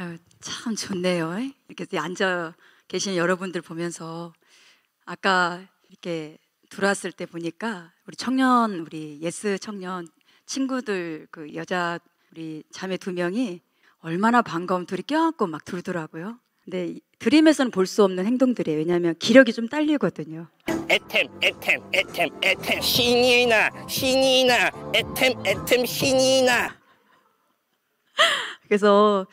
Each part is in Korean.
아유, 참 좋네요. 이렇게 앉아 계신 여러분들 보면서 아까 이렇게 들어왔을 때 보니까 우리 예스 청년 친구들 그 여자 우리 자매 2명이 얼마나 반가움 둘이 껴안고 막 들더라고요. 근데 드림에서는 볼 수 없는 행동들이에요. 왜냐하면 기력이 좀 딸리거든요. 에템 신이 나 에템 신이 나. 그래서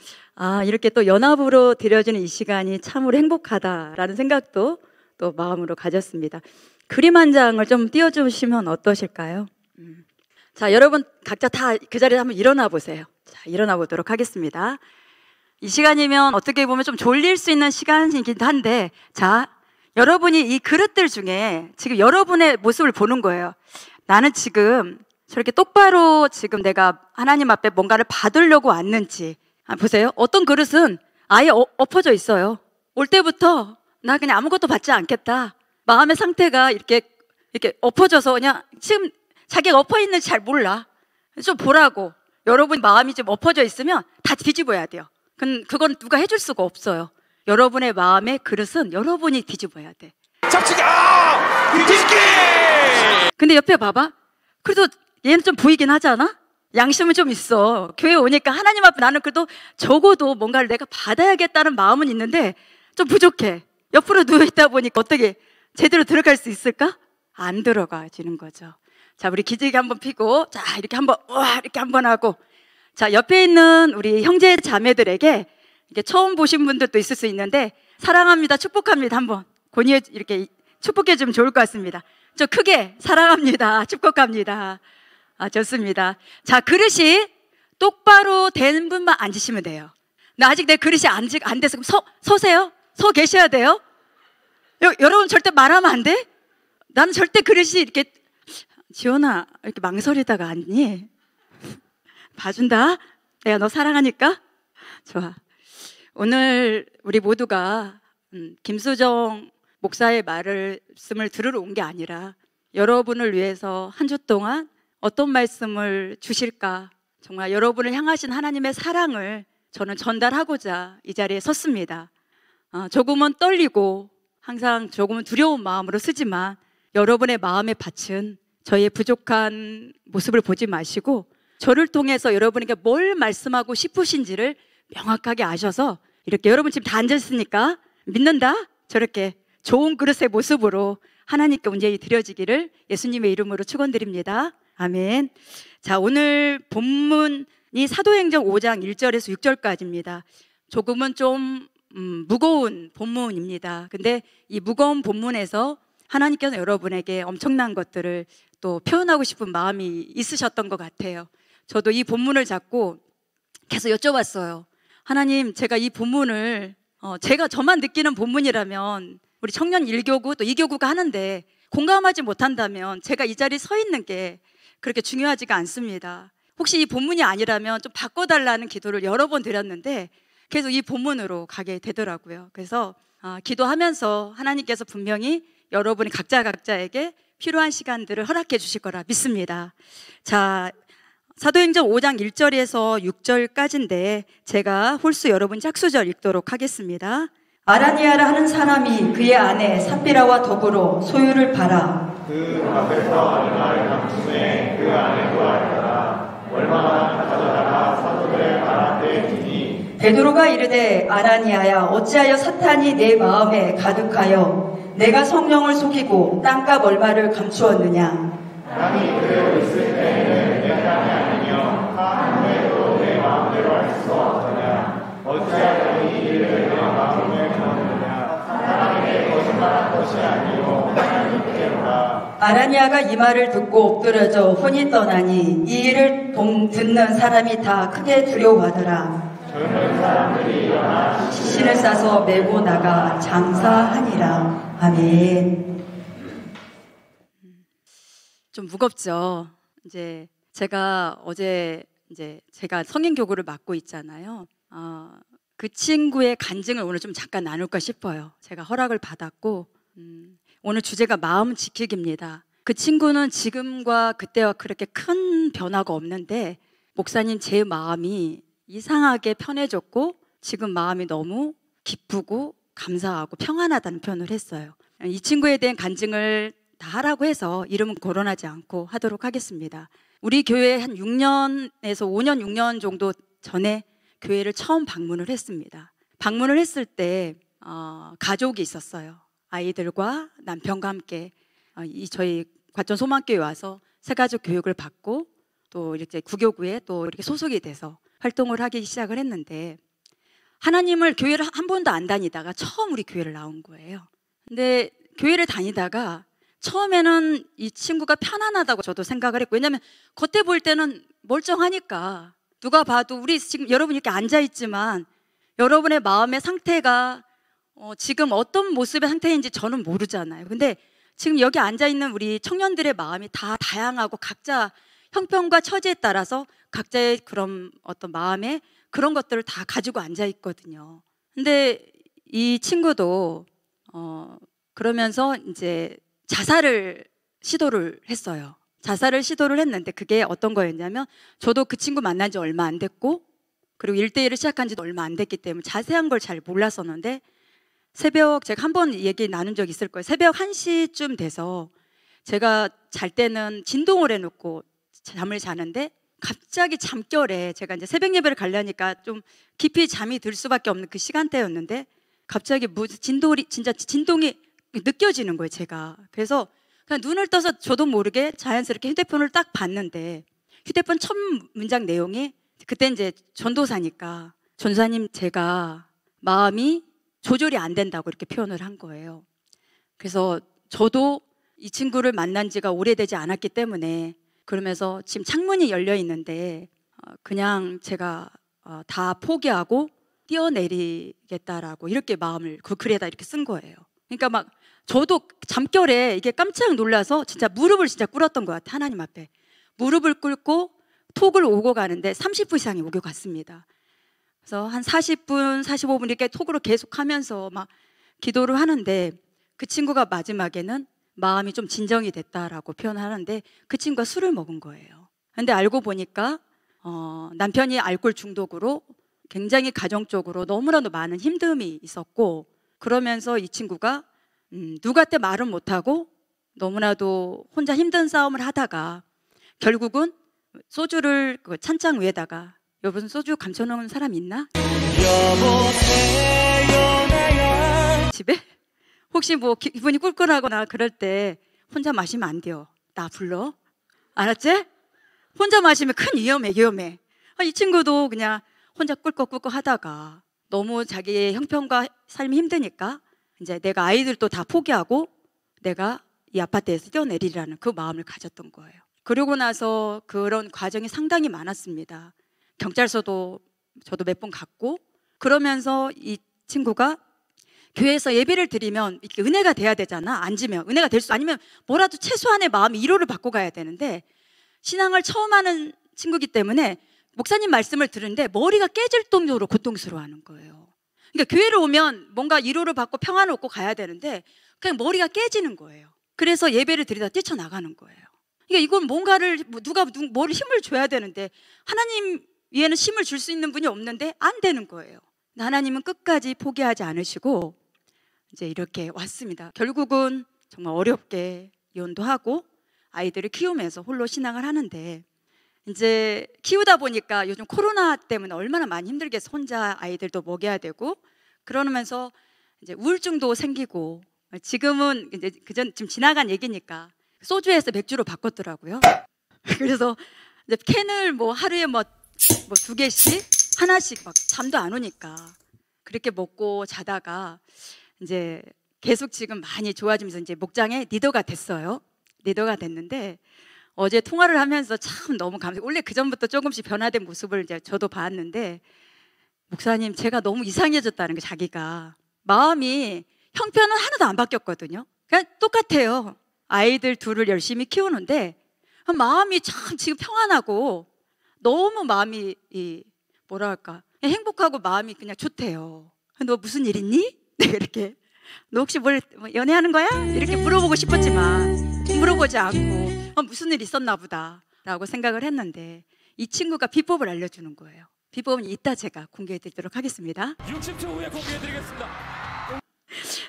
이렇게 또 연합으로 드려지는 이 시간이 참으로 행복하다라는 생각도 또 마음으로 가졌습니다. 그림 한 장을 좀 띄워주시면 어떠실까요? 자, 여러분 각자 다 그 자리에 한번 일어나 보세요. 자, 일어나 보도록 하겠습니다. 이 시간이면 어떻게 보면 좀 졸릴 수 있는 시간이긴 한데, 자, 여러분이 이 그릇들 중에 지금 여러분의 모습을 보는 거예요. 나는 지금 저렇게 똑바로 지금 내가 하나님 앞에 뭔가를 받으려고 왔는지. 보세요. 어떤 그릇은 아예 엎어져 있어요. 올 때부터 나 그냥 아무것도 받지 않겠다. 마음의 상태가 이렇게 엎어져서 그냥 지금 자기가 엎어 있는지 잘 몰라. 좀 보라고. 여러분 마음이 좀 엎어져 있으면 다 뒤집어야 돼요. 그건 누가 해줄 수가 없어요. 여러분의 마음의 그릇은 여러분이 뒤집어야 돼. 잡치가 뒤집기. 근데 옆에 봐봐. 그래도 얘는 좀 보이긴 하잖아. 양심은 좀 있어. 교회 오니까 하나님 앞에 나는 그래도 적어도 뭔가를 내가 받아야겠다는 마음은 있는데 좀 부족해. 옆으로 누워있다 보니까 어떻게 제대로 들어갈 수 있을까? 안 들어가지는 거죠. 자, 우리 기지개 한번 피고, 자, 이렇게 한번 하고, 자, 옆에 있는 우리 형제 자매들에게 이렇게 처음 보신 분들도 있을 수 있는데, 사랑합니다, 축복합니다 한번 권유해, 이렇게 축복해 주면 좋을 것 같습니다. 좀 크게 사랑합니다, 축복합니다. 좋습니다. 자, 그릇이 똑바로 된 분만 앉으시면 돼요. 나 아직 내 그릇이 안 돼서 그럼 서세요. 서 계셔야 돼요. 여러분 절대 말하면 안 돼? 나는 절대 그릇이 이렇게, 지원아, 이렇게 망설이다가 앉니? 봐준다. 내가 너 사랑하니까. 좋아. 오늘 우리 모두가 김수정 목사의 말씀을 들으러 온 게 아니라 여러분을 위해서 한 주 동안 어떤 말씀을 주실까, 정말 여러분을 향하신 하나님의 사랑을 저는 전달하고자 이 자리에 섰습니다. 조금은 떨리고 항상 조금은 두려운 마음으로 쓰지만 여러분의 마음의 밭은 저희의 부족한 모습을 보지 마시고 저를 통해서 여러분에게 뭘 말씀하고 싶으신지를 명확하게 아셔서 이렇게 여러분 지금 다 앉았으니까 믿는다? 저렇게 좋은 그릇의 모습으로 하나님께 온전히 드려지기를 예수님의 이름으로 축원드립니다. 아멘. 자, 오늘 본문이 사도행전 5장 1절에서 6절까지입니다. 조금은 좀 무거운 본문입니다. 근데 이 무거운 본문에서 하나님께서 여러분에게 엄청난 것들을 또 표현하고 싶은 마음이 있으셨던 것 같아요. 저도 이 본문을 잡고 계속 여쭤봤어요. 하나님, 제가 이 본문을 제가 저만 느끼는 본문이라면 우리 청년 1교구 또 2교구가 하는데 공감하지 못한다면 제가 이 자리에 서 있는 게 그렇게 중요하지가 않습니다. 혹시 이 본문이 아니라면 좀 바꿔달라는 기도를 여러 번 드렸는데 계속 이 본문으로 가게 되더라고요. 그래서 기도하면서 하나님께서 분명히 여러분이 각자에게 필요한 시간들을 허락해 주실 거라 믿습니다. 자, 사도행전 5장 1절에서 6절까지인데 제가 홀수 여러분 짝수절 읽도록 하겠습니다. 아라니아라 하는 사람이 그의 아내 삽비라와 더불어 소유를 팔아 그 앞에서 얼마를 감춤에 그 아내도 알더라. 얼마나 가져다가 사도들의 발 앞에 두니 베드로가 이르되 아라니아야, 어찌하여 사탄이 내 마음에 가득하여 내가 성령을 속이고 땅값 얼마를 감추었느냐. 땅이 그대로 있을 때에는 내 땅이 아니며 한 후에도 내 마음대로 할 수 없느냐. 어찌하여 이 일을 내 마음에 넣느냐. 사람에게 거짓말한 것이 아니요 하나님께로라. 아라니아가 이 말을 듣고 엎드려져 혼이 떠나니 이 일을 듣는 사람이 다 크게 두려워하더라. 젊은 사람들이 일어나 시신을 싸서 메고 나가 장사하니라. 아멘. 좀 무겁죠. 이제 제가 어제 제가 성인교구를 맡고 있잖아요. 그 친구의 간증을 오늘 좀 잠깐 나눌까 싶어요. 제가 허락을 받았고 오늘 주제가 마음 지키기입니다. 그 친구는 지금과 그때와 그렇게 큰 변화가 없는데 목사님 제 마음이 이상하게 편해졌고 지금 마음이 너무 기쁘고 감사하고 평안하다는 표현을 했어요. 이 친구에 대한 간증을 다 하라고 해서 이름은 거론하지 않고 하도록 하겠습니다. 우리 교회 한 6년에서 5년, 6년 정도 전에 교회를 처음 방문을 했습니다. 방문을 했을 때 가족이 있었어요. 아이들과 남편과 함께 저희 과천 소망교회 와서 새가족 교육을 받고 또 이렇게 구교구에 또 이렇게 소속이 돼서 활동을 하기 시작을 했는데, 하나님을 교회를 한 번도 안 다니다가 처음 우리 교회를 나온 거예요. 근데 교회를 다니다가 처음에는 이 친구가 편안하다고 저도 생각을 했고, 왜냐하면 겉에 볼 때는 멀쩡하니까 누가 봐도, 우리 지금 여러분 이렇게 앉아 있지만 여러분의 마음의 상태가 지금 어떤 모습의 상태인지 저는 모르잖아요. 근데 지금 여기 앉아 있는 우리 청년들의 마음이 다 다양하고 각자 형편과 처지에 따라서 각자의 그런 어떤 마음의 그런 것들을 다 가지고 앉아 있거든요. 근데 이 친구도 그러면서 이제 자살을 시도를 했어요. 자살을 시도를 했는데 그게 어떤 거였냐면, 저도 그 친구 만난 지 얼마 안 됐고, 그리고 1대1을 시작한 지도 얼마 안 됐기 때문에 자세한 걸 잘 몰랐었는데, 새벽, 제가 한번 얘기 나눈 적 있을 거예요. 새벽 1시쯤 돼서 제가 잘 때는 진동을 해놓고 잠을 자는데, 갑자기 잠결에 제가 이제 새벽 예배를 가려니까 좀 깊이 잠이 들 수밖에 없는 그 시간대였는데, 갑자기 무슨 진동이 느껴지는 거예요, 제가. 그래서 그냥 눈을 떠서 저도 모르게 자연스럽게 휴대폰을 딱 봤는데, 휴대폰 첫 문장 내용이, 그때 이제 전도사니까, 전도사님 제가 마음이 조절이 안 된다고 이렇게 표현을 한 거예요. 그래서 저도 이 친구를 만난 지가 오래되지 않았기 때문에, 그러면서 지금 창문이 열려 있는데 그냥 제가 다 포기하고 뛰어내리겠다라고 이렇게 마음을 그 글에다 이렇게 쓴 거예요. 그러니까 막 저도 잠결에 이게 깜짝 놀라서 진짜 무릎을 진짜 꿇었던 것 같아요. 하나님 앞에 무릎을 꿇고 톡을 오고 가는데 30분 이상이 오고 갔습니다. 그래서 한 40분, 45분 이렇게 톡으로 계속 하면서 막 기도를 하는데, 그 친구가 마지막에는 마음이 좀 진정이 됐다라고 표현하는데, 그 친구가 술을 먹은 거예요. 근데 알고 보니까 남편이 알코올 중독으로 굉장히 가정적으로 너무나도 많은 힘듦이 있었고, 그러면서 이 친구가 누구한테 말은 못하고 너무나도 혼자 힘든 싸움을 하다가 결국은 소주를 그 찬장 위에다가, 여러분 소주 감춰놓은 사람 있나? 집에? 혹시 뭐 기분이 꿀꿀하거나 그럴 때 혼자 마시면 안 돼요. 나 불러. 알았지? 혼자 마시면 큰 위험해. 이 친구도 그냥 혼자 꿀꺽꿀꺽 하다가 너무 자기의 형편과 삶이 힘드니까 이제 내가 아이들도 다 포기하고 내가 이 아파트에서 뛰어내리라는 그 마음을 가졌던 거예요. 그러고 나서 그런 과정이 상당히 많았습니다. 경찰서도 저도 몇 번 갔고, 그러면서 이 친구가 교회에서 예배를 드리면 이렇게 은혜가 돼야 되잖아. 앉으면 은혜가 될 수, 아니면 뭐라도 최소한의 마음의 위로를 받고 가야 되는데, 신앙을 처음 하는 친구이기 때문에 목사님 말씀을 들으는데 머리가 깨질 정도로 고통스러워하는 거예요. 그러니까 교회를 오면 뭔가 위로를 받고 평안을 얻고 가야 되는데 그냥 머리가 깨지는 거예요. 그래서 예배를 드리다 뛰쳐나가는 거예요. 그러니까 이건 뭔가를 누가 뭘 힘을 줘야 되는데, 하나님 위에는 힘을 줄 수 있는 분이 없는데 안 되는 거예요. 하나님은 끝까지 포기하지 않으시고 이제 이렇게 왔습니다. 결국은 정말 어렵게 이혼도 하고 아이들을 키우면서 홀로 신앙을 하는데, 이제 키우다 보니까 요즘 코로나 때문에 얼마나 많이 힘들겠어. 혼자 아이들도 먹여야 되고, 그러면서 이제 우울증도 생기고, 지금은 이제 지금 지나간 얘기니까 소주에서 맥주로 바꿨더라고요. 그래서 이제 캔을 뭐 하루에 뭐 2개씩 하나씩 막 잠도 안 오니까 그렇게 먹고 자다가 이제 계속 지금 많이 좋아지면서 이제 목장의 리더가 됐어요. 리더가 됐는데, 어제 통화를 하면서 참 너무 원래 그 전부터 조금씩 변화된 모습을 이제 저도 봤는데, 목사님 제가 너무 이상해졌다는 게, 자기가 마음이 형편은 하나도 안 바뀌었거든요. 그냥 똑같아요. 아이들 둘을 열심히 키우는데 마음이 참 지금 평안하고 너무 마음이 뭐랄까 행복하고 마음이 그냥 좋대요. 너 무슨 일 있니? 내가 이렇게, 너 혹시 뭐 연애하는 거야? 이렇게 물어보고 싶었지만 물어보지 않고 무슨 일 있었나 보다 라고 생각을 했는데, 이 친구가 비법을 알려주는 거예요. 비법은 이따 제가 공개해 드리도록 하겠습니다. 60초 후에 공개해드리겠습니다.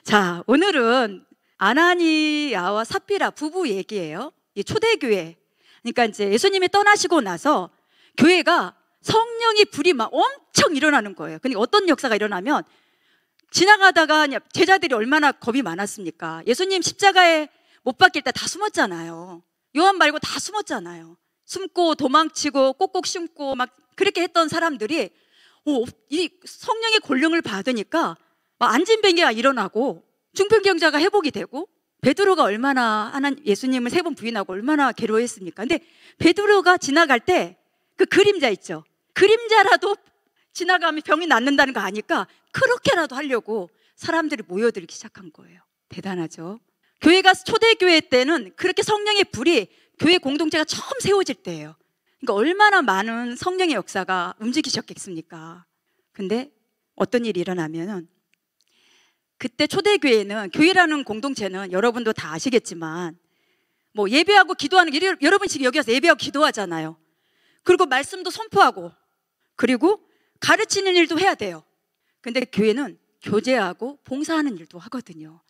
자, 오늘은 아나니아와 삽비라 부부 얘기예요. 이 초대교회. 그러니까 이제 예수님이 떠나시고 나서 교회가 성령의 불이 막 엄청 일어나는 거예요. 근데 어떤 역사가 일어나면 지나가다가 제자들이 얼마나 겁이 많았습니까? 예수님 십자가에 못 박힐 때 다 숨었잖아요. 요한 말고 다 숨었잖아요. 숨고 도망치고 꼭꼭 숨고 막 그렇게 했던 사람들이 이 성령의 권능을 받으니까 막 안진뱅이가 일어나고 중풍병자가 회복이 되고 베드로가 얼마나 예수님을 3번 부인하고 얼마나 괴로워했습니까? 근데 베드로가 지나갈 때 그 그림자 있죠. 그림자라도 지나가면 병이 낫는다는 거 아니까 그렇게라도 하려고 사람들이 모여들기 시작한 거예요. 대단하죠. 교회가 초대교회 때는 그렇게 성령의 불이 교회 공동체가 처음 세워질 때예요. 그러니까 얼마나 많은 성령의 역사가 움직이셨겠습니까? 근데 어떤 일이 일어나면은 그때 초대교회는, 교회라는 공동체는 여러분도 다 아시겠지만 뭐 예배하고 기도하는 게, 여러분 지금 여기 와서 예배하고 기도하잖아요. 그리고 말씀도 선포하고 그리고 가르치는 일도 해야 돼요. 근데 교회는 교제하고 봉사하는 일도 하거든요.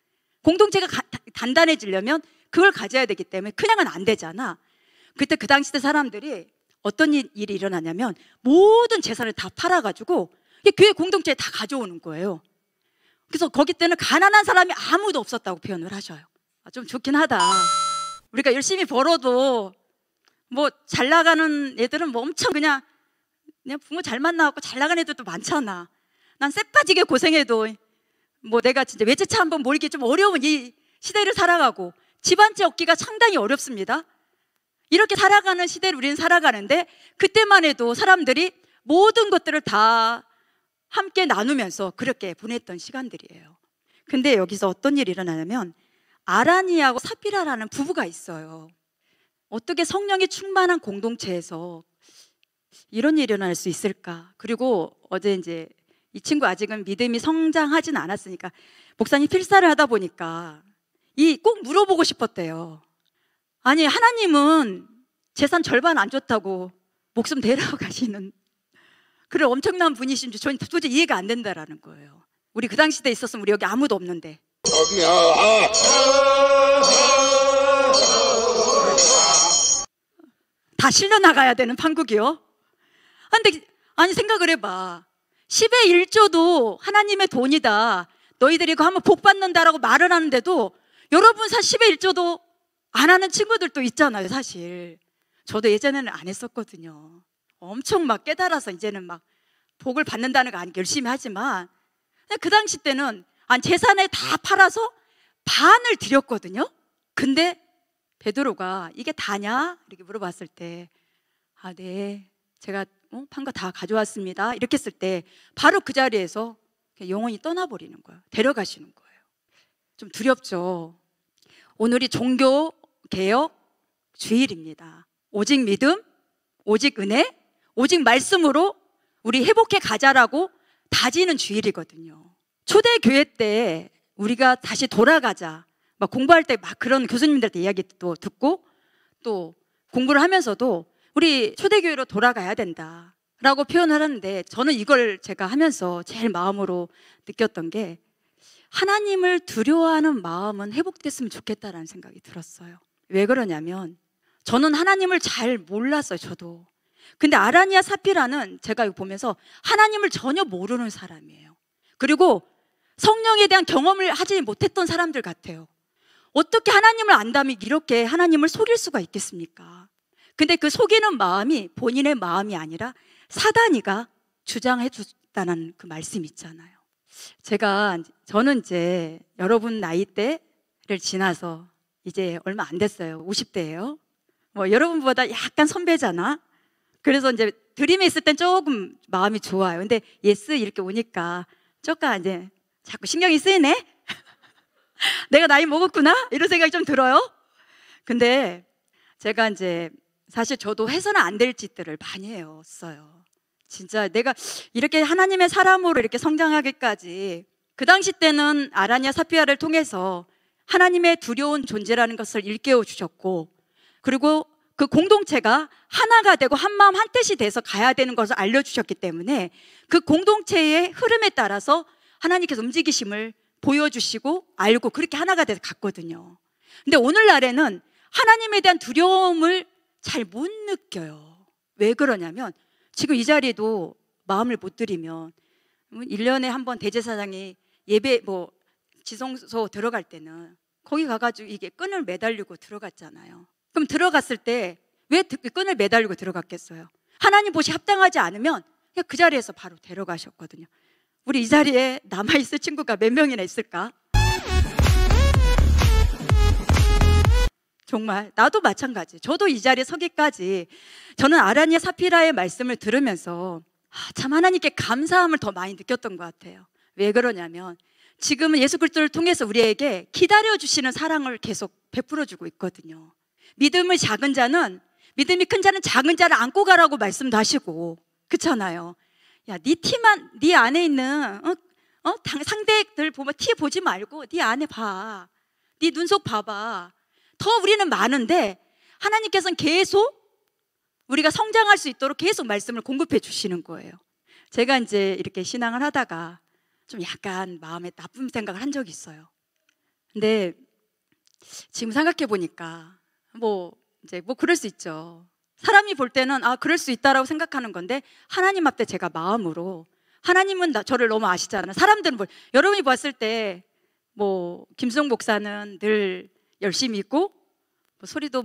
공동체가 단단해지려면 그걸 가져야 되기 때문에 그냥은 안 되잖아. 그때 그 당시 때 사람들이 어떤 일이 일어나냐면 모든 재산을 다 팔아가지고 교회 공동체에 다 가져오는 거예요. 그래서 거기 때는 가난한 사람이 아무도 없었다고 표현을 하셔요. 좀 좋긴 하다. 우리가 열심히 벌어도 뭐 잘 나가는 애들은 뭐 엄청 그냥 부모 잘 만나갖고 잘 나가는 애들도 많잖아. 난 쎄빠지게 고생해도 뭐 내가 진짜 외제차 한번 몰기 좀 어려운 이 시대를 살아가고 집안채 얻기가 상당히 어렵습니다. 이렇게 살아가는 시대를 우리는 살아가는데 그때만 해도 사람들이 모든 것들을 다 함께 나누면서 그렇게 보냈던 시간들이에요. 근데 여기서 어떤 일이 일어나냐면 아나니아하고 삽비라라는 부부가 있어요. 어떻게 성령이 충만한 공동체에서 이런 일이 일어날 수 있을까? 그리고 어제 이제 이 친구 아직은 믿음이 성장하진 않았으니까 목사님 필사를 하다 보니까 꼭 물어보고 싶었대요. 아니, 하나님은 재산 절반 안 줬다고 목숨 대라고 가시는 그런 엄청난 분이신 줄 저는 도저히 이해가 안 된다라는 거예요. 우리 그 당시 때 있었으면 우리 여기 아무도 없는데. 다 실려나가야 되는 판국이요. 근데 아니 생각을 해봐. 10의 1조도 하나님의 돈이다. 너희들이 그거 하면 복 받는다라고 말을 하는데도 여러분 10의 1조도 안 하는 친구들도 있잖아요. 사실 저도 예전에는 안 했었거든요. 엄청 막 깨달아서 이제는 막 복을 받는다는 거 아니까 열심히 하지만 그 당시 때는 재산을 다 팔아서 반을 드렸거든요. 근데 베드로가 이게 다냐? 이렇게 물어봤을 때 네, 제가 판 거 다 가져왔습니다. 이렇게 했을 때 바로 그 자리에서 영혼이 떠나버리는 거예요. 데려가시는 거예요. 좀 두렵죠. 오늘이 종교개혁 주일입니다. 오직 믿음, 오직 은혜, 오직 말씀으로 우리 회복해 가자라고 다지는 주일이거든요. 초대교회 때 우리가 다시 돌아가자, 막 공부할 때 막 그런 교수님들한테 이야기도 듣고 또 공부를 하면서도 우리 초대교회로 돌아가야 된다라고 표현을 하는데 저는 이걸 제가 하면서 제일 마음으로 느꼈던 게 하나님을 두려워하는 마음은 회복됐으면 좋겠다라는 생각이 들었어요. 왜 그러냐면 저는 하나님을 잘 몰랐어요. 저도. 근데 아나니아 삽비라는 제가 이거 보면서 하나님을 전혀 모르는 사람이에요. 그리고 성령에 대한 경험을 하지 못했던 사람들 같아요. 어떻게 하나님을 안다면 이렇게 하나님을 속일 수가 있겠습니까? 근데 그 속이는 마음이 본인의 마음이 아니라 사단이가 주장해 줬다는 그 말씀 있잖아요. 저는 이제 여러분 나이대를 지나서 이제 얼마 안 됐어요. 50대예요. 뭐 여러분보다 약간 선배잖아. 그래서 이제 드림에 있을 땐 조금 마음이 좋아요. 근데 예스 이렇게 오니까 조금 이제 자꾸 신경이 쓰이네. 내가 나이 먹었구나 이런 생각이 좀 들어요. 근데 제가 이제 사실 저도 해서는 안 될 짓들을 많이 했어요. 진짜 내가 이렇게 하나님의 사람으로 이렇게 성장하기까지 그 당시 때는 아나니아 삽비라를 통해서 하나님의 두려운 존재라는 것을 일깨워 주셨고 그리고 그 공동체가 하나가 되고 한 마음 한 뜻이 돼서 가야 되는 것을 알려주셨기 때문에 그 공동체의 흐름에 따라서 하나님께서 움직이심을 보여주시고 알고 그렇게 하나가 돼서 갔거든요. 근데 오늘날에는 하나님에 대한 두려움을 잘 못 느껴요. 왜 그러냐면 지금 이 자리도 마음을 못 드리면 1년에 한 번 대제사장이 예배 지성소 들어갈 때는 거기 가가지고 이게 끈을 매달리고 들어갔잖아요. 그럼 들어갔을 때 왜 끈을 매달리고 들어갔겠어요? 하나님 보시 합당하지 않으면 그냥 그 자리에서 바로 데려가셨거든요. 우리 이 자리에 남아있을 친구가 몇 명이나 있을까? 정말 나도 마찬가지. 저도 이 자리에 서기까지 저는 아라니아 사피라의 말씀을 들으면서 참 하나님께 감사함을 더 많이 느꼈던 것 같아요. 왜 그러냐면 지금은 예수 그리스도를 통해서 우리에게 기다려주시는 사랑을 계속 베풀어주고 있거든요. 믿음이 작은 자는, 믿음이 큰 자는 작은 자를 안고 가라고 말씀도 하시고, 그렇잖아요. 야, 네 티만, 네 안에 있는 상대들 보면 티 보지 말고 네 안에 봐. 네 눈속 봐봐. 더 우리는 많은데 하나님께서는 계속 우리가 성장할 수 있도록 계속 말씀을 공급해 주시는 거예요. 제가 이제 이렇게 신앙을 하다가 좀 약간 마음에 나쁜 생각을 한 적이 있어요. 근데 지금 생각해 보니까 이제 그럴 수 있죠. 사람이 볼 때는 그럴 수 있다라고 생각하는 건데 하나님 앞에 제가 마음으로, 하나님은 저를 너무 아시잖아요. 사람들은 여러분이 봤을 때 김수영 목사는 늘 열심히 있고 소리도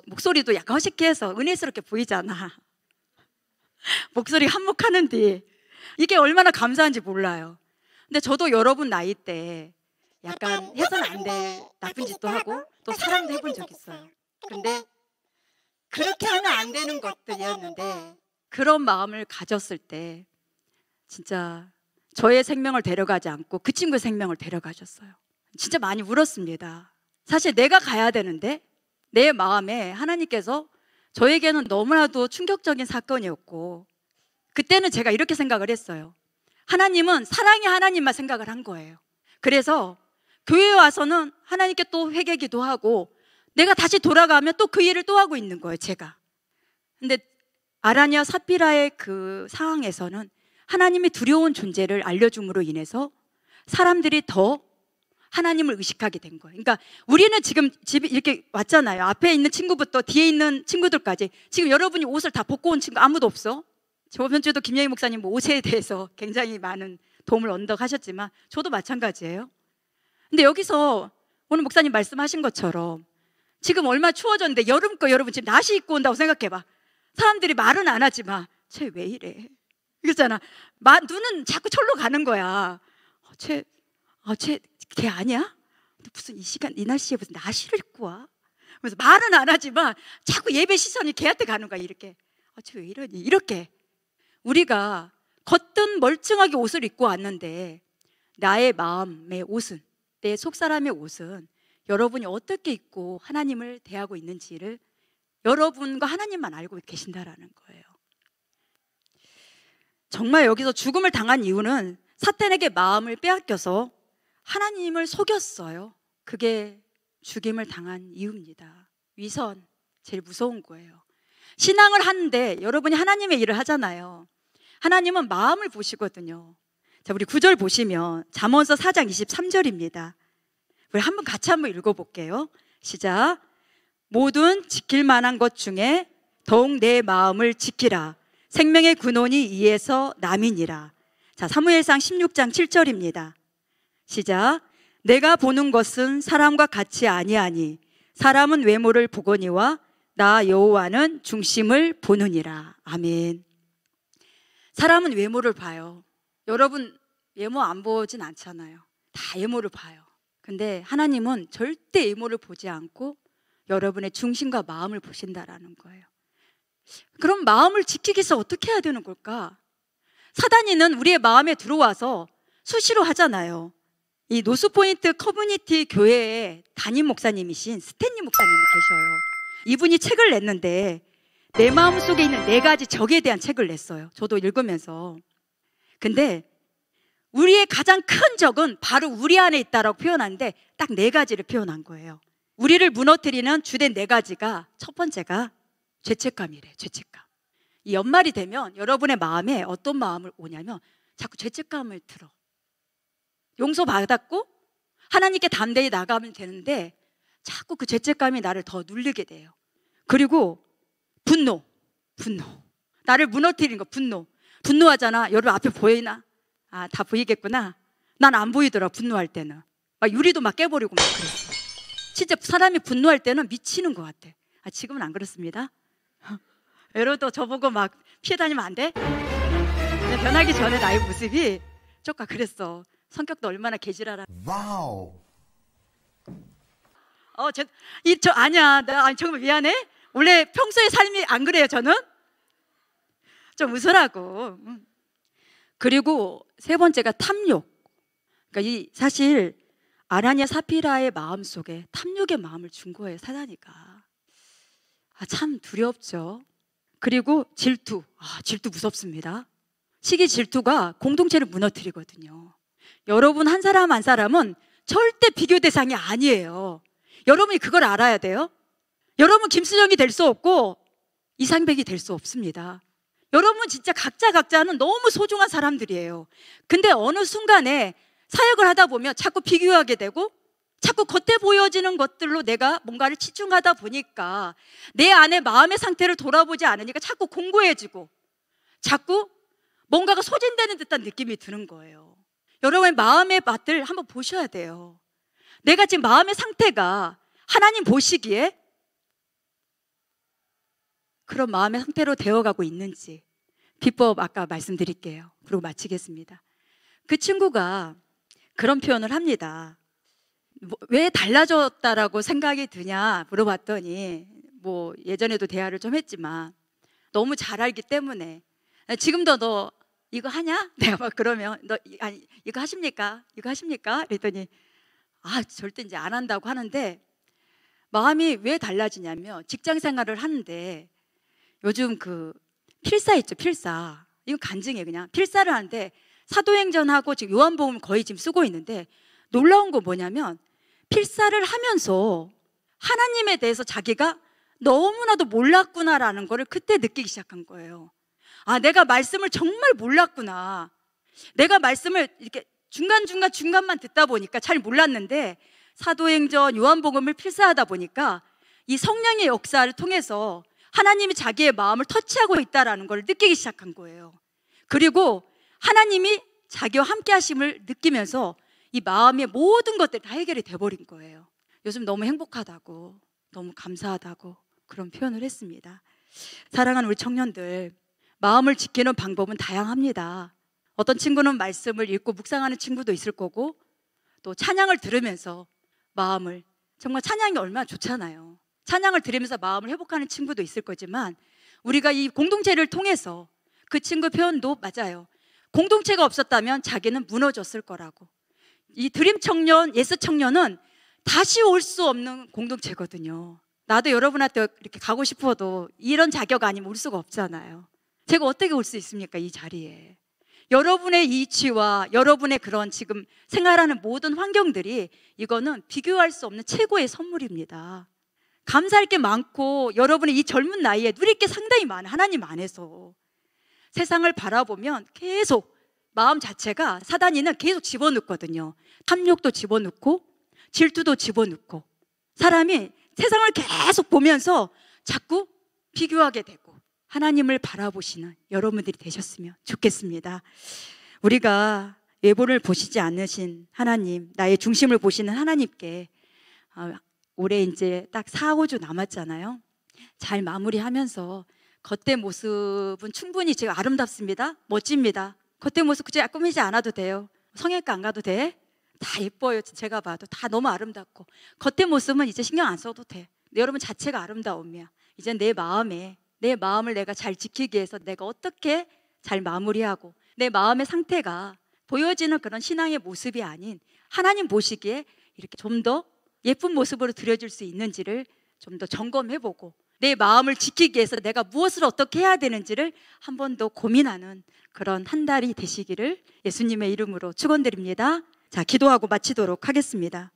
목소리도 약간 허식해서 은혜스럽게 보이잖아. 목소리 한몫하는데 이게 얼마나 감사한지 몰라요. 근데 저도 여러분 나이 때 약간 해서는 안 될 나쁜 짓도 하고 또 사랑도 해본 적 있어요. 근데 그렇게 하면 안 되는 것들이었는데 그런 마음을 가졌을 때 진짜 저의 생명을 데려가지 않고 그 친구의 생명을 데려가셨어요. 진짜 많이 울었습니다. 사실 내가 가야 되는데 내 마음에 하나님께서, 저에게는 너무나도 충격적인 사건이었고 그때는 제가 이렇게 생각을 했어요. 하나님은 사랑의 하나님만 생각을 한 거예요. 그래서 교회에 와서는 하나님께 또 회개기도 하고 내가 다시 돌아가면 또 그 일을 또 하고 있는 거예요, 제가. 근데 아라니아 사피라의 그 상황에서는 하나님의 두려운 존재를 알려줌으로 인해서 사람들이 더 하나님을 의식하게 된 거예요. 그러니까 우리는 지금 집에 이렇게 왔잖아요. 앞에 있는 친구부터 뒤에 있는 친구들까지. 지금 여러분이 옷을 다 벗고 온 친구 아무도 없어. 저번 주에도 김영희 목사님 옷에 대해서 굉장히 많은 도움을 얻어가셨지만 저도 마찬가지예요. 근데 여기서 오늘 목사님 말씀하신 것처럼 지금 얼마 추워졌는데 여름 거 여러분 지금 나시 입고 온다고 생각해봐. 사람들이 말은 안 하지만 쟤 왜 이래? 그렇잖아. 눈은 자꾸 철로 가는 거야. 쟤 걔 아니야? 무슨 이 시간 이 날씨에 무슨 나시를 입고 와? 그래서 말은 안 하지만 자꾸 예배 시선이 걔한테 가는 거야. 이렇게 쟤 왜 이러니? 이렇게 우리가 겉은 멀쩡하게 옷을 입고 왔는데 나의 마음의 옷은, 내 속사람의 옷은 여러분이 어떻게 입고 하나님을 대하고 있는지를 여러분과 하나님만 알고 계신다라는 거예요. 정말 여기서 죽음을 당한 이유는 사탄에게 마음을 빼앗겨서 하나님을 속였어요. 그게 죽임을 당한 이유입니다. 위선, 제일 무서운 거예요. 신앙을 하는데 여러분이 하나님의 일을 하잖아요. 하나님은 마음을 보시거든요. 자, 우리 9절 보시면 잠언서 4장 23절입니다. 우리 한번 같이 한번 읽어볼게요. 시작. 모든 지킬 만한 것 중에 더욱 내 마음을 지키라. 생명의 근원이 이에서 남이니라. 자, 사무엘상 16장 7절입니다. 시작. 내가 보는 것은 사람과 같이 아니하니 사람은 외모를 보거니와 나 여호와는 중심을 보느니라. 아멘. 사람은 외모를 봐요. 여러분 외모 안 보진 않잖아요. 다 외모를 봐요. 근데 하나님은 절대 외모를 보지 않고 여러분의 중심과 마음을 보신다라는 거예요. 그럼 마음을 지키기 위해서 어떻게 해야 되는 걸까? 사단이는 우리의 마음에 들어와서 수시로 하잖아요. 이 노스포인트 커뮤니티 교회의 담임 목사님이신 스탠리 목사님이 계셔요. 이분이 책을 냈는데 내 마음속에 있는 4가지 적에 대한 책을 냈어요. 저도 읽으면서. 근데 우리의 가장 큰 적은 바로 우리 안에 있다라고 표현하는데 딱 4가지를 표현한 거예요. 우리를 무너뜨리는 주된 4가지가, 첫 번째가 죄책감이래. 죄책감. 이 연말이 되면 여러분의 마음에 어떤 마음을 오냐면 자꾸 죄책감을 들어. 용서받았고 하나님께 담대히 나가면 되는데 자꾸 그 죄책감이 나를 더 눌리게 돼요. 그리고 분노. 나를 무너뜨리는 거, 분노하잖아. 여러분 앞에 보이나? 아, 다 보이겠구나. 난 안 보이더라, 분노할 때는. 막 유리도 막 깨버리고 막 그랬어. 진짜 사람이 분노할 때는 미치는 것 같아. 아, 지금은 안 그렇습니다. 여러분도 저보고 막 피해 다니면 안 돼? 변하기 전에 나의 모습이 조금 그랬어. 성격도 얼마나 개질하라. 와우. 아니야. 아니, 정말 미안해. 원래 평소에 삶이 안 그래요, 저는? 좀 웃으라고. 그리고 3번째가 탐욕. 그러니까 사실 아나니아 사피라의 마음 속에 탐욕의 마음을 준 거예요, 사단이가. 아, 참 두렵죠. 그리고 질투. 질투 무섭습니다. 시기 질투가 공동체를 무너뜨리거든요. 여러분 한 사람 한 사람은 절대 비교 대상이 아니에요. 여러분이 그걸 알아야 돼요. 여러분 김수정이 될 수 없고 이상백이 될 수 없습니다. 여러분 진짜 각자는 너무 소중한 사람들이에요. 근데 어느 순간에 사역을 하다 보면 자꾸 비교하게 되고 자꾸 겉에 보여지는 것들로 내가 뭔가를 치중하다 보니까 내 안에 마음의 상태를 돌아보지 않으니까 자꾸 공고해지고 자꾸 뭔가가 소진되는 듯한 느낌이 드는 거예요. 여러분의 마음의 맛을 한번 보셔야 돼요. 내가 지금 마음의 상태가 하나님 보시기에 그런 마음의 상태로 되어가고 있는지 비법 아까 말씀드릴게요. 그리고 마치겠습니다. 그 친구가 그런 표현을 합니다. 왜 달라졌다라고 생각이 드냐 물어봤더니 예전에도 대화를 좀 했지만 너무 잘 알기 때문에 지금도 너 이거 하냐? 내가 막 그러면 이거 하십니까? 이거 하십니까? 그랬더니 절대 이제 안 한다고 하는데 마음이 왜 달라지냐면 직장 생활을 하는데 요즘 그 필사 있죠, 필사. 이건 간증이에요, 그냥. 필사를 하는데 사도행전하고 지금 요한복음 거의 지금 쓰고 있는데 놀라운 건 뭐냐면 필사를 하면서 하나님에 대해서 자기가 너무나도 몰랐구나라는 거를 그때 느끼기 시작한 거예요. 내가 말씀을 정말 몰랐구나. 내가 말씀을 이렇게 중간만 듣다 보니까 잘 몰랐는데 사도행전 요한복음을 필사하다 보니까 이 성령의 역사를 통해서 하나님이 자기의 마음을 터치하고 있다는 걸 느끼기 시작한 거예요. 그리고 하나님이 자기와 함께 하심을 느끼면서 이 마음의 모든 것들이 다 해결이 돼버린 거예요. 요즘 너무 행복하다고, 너무 감사하다고 그런 표현을 했습니다. 사랑하는 우리 청년들, 마음을 지키는 방법은 다양합니다. 어떤 친구는 말씀을 읽고 묵상하는 친구도 있을 거고 또 찬양을 들으면서 마음을, 정말 찬양이 얼마나 좋잖아요. 찬양을 들으면서 마음을 회복하는 친구도 있을 거지만 우리가 이 공동체를 통해서 그 친구 표현도 맞아요. 공동체가 없었다면 자기는 무너졌을 거라고. 이 드림 청년, 예스 청년은 다시 올 수 없는 공동체거든요. 나도 여러분한테 이렇게 가고 싶어도 이런 자격 아니면 올 수가 없잖아요. 제가 어떻게 올 수 있습니까, 이 자리에. 여러분의 이치와 여러분의 그런 지금 생활하는 모든 환경들이 이거는 비교할 수 없는 최고의 선물입니다. 감사할 게 많고 여러분의 이 젊은 나이에 누릴 게 상당히 많아요. 하나님 안에서. 세상을 바라보면 계속 마음 자체가 사단이는 계속 집어넣거든요. 탐욕도 집어넣고 질투도 집어넣고 사람이 세상을 계속 보면서 자꾸 비교하게 되고 하나님을 바라보시는 여러분들이 되셨으면 좋겠습니다. 우리가 외모를 보시지 않으신 하나님, 나의 중심을 보시는 하나님께 올해 이제 딱 4, 5주 남았잖아요. 잘 마무리하면서 겉의 모습은 충분히 제가 아름답습니다. 멋집니다. 겉의 모습 그저 꾸미지 않아도 돼요. 성형외과 안 가도 돼. 다 예뻐요. 제가 봐도 다 너무 아름답고 겉의 모습은 이제 신경 안 써도 돼. 여러분 자체가 아름다움이야. 이제 내 마음을 내가 잘 지키기 위해서 내가 어떻게 잘 마무리하고 내 마음의 상태가 보여지는 그런 신앙의 모습이 아닌 하나님 보시기에 이렇게 좀 더 예쁜 모습으로 드려질 수 있는지를 좀 더 점검해보고 내 마음을 지키기 위해서 내가 무엇을 어떻게 해야 되는지를 한 번 더 고민하는 그런 한 달이 되시기를 예수님의 이름으로 축원드립니다. 자, 기도하고 마치도록 하겠습니다.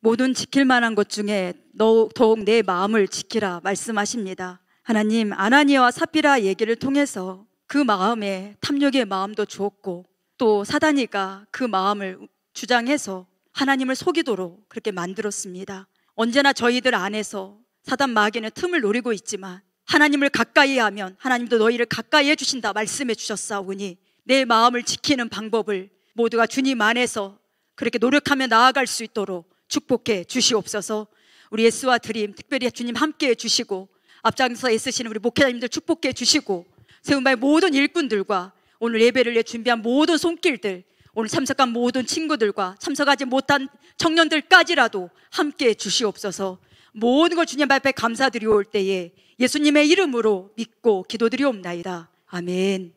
모든 지킬 만한 것 중에 더욱 내 마음을 지키라 말씀하십니다. 하나님, 아나니아와 삽비라 얘기를 통해서 그 마음에 탐욕의 마음도 주었고 또 사단이가 그 마음을 주장해서 하나님을 속이도록 그렇게 만들었습니다. 언제나 저희들 안에서 사단 마귀는 틈을 노리고 있지만 하나님을 가까이 하면 하나님도 너희를 가까이 해주신다 말씀해 주셨사오니 내 마음을 지키는 방법을 모두가 주님 안에서 그렇게 노력하며 나아갈 수 있도록 축복해 주시옵소서. 우리 예수와 드림 특별히 주님 함께해 주시고 앞장서 애쓰시는 우리 목회자님들 축복해 주시고 세운바의 모든 일꾼들과 오늘 예배를 위해 준비한 모든 손길들, 오늘 참석한 모든 친구들과 참석하지 못한 청년들까지라도 함께해 주시옵소서. 모든 걸 주님 앞에 감사드리올 때에 예수님의 이름으로 믿고 기도드리옵나이다. 아멘.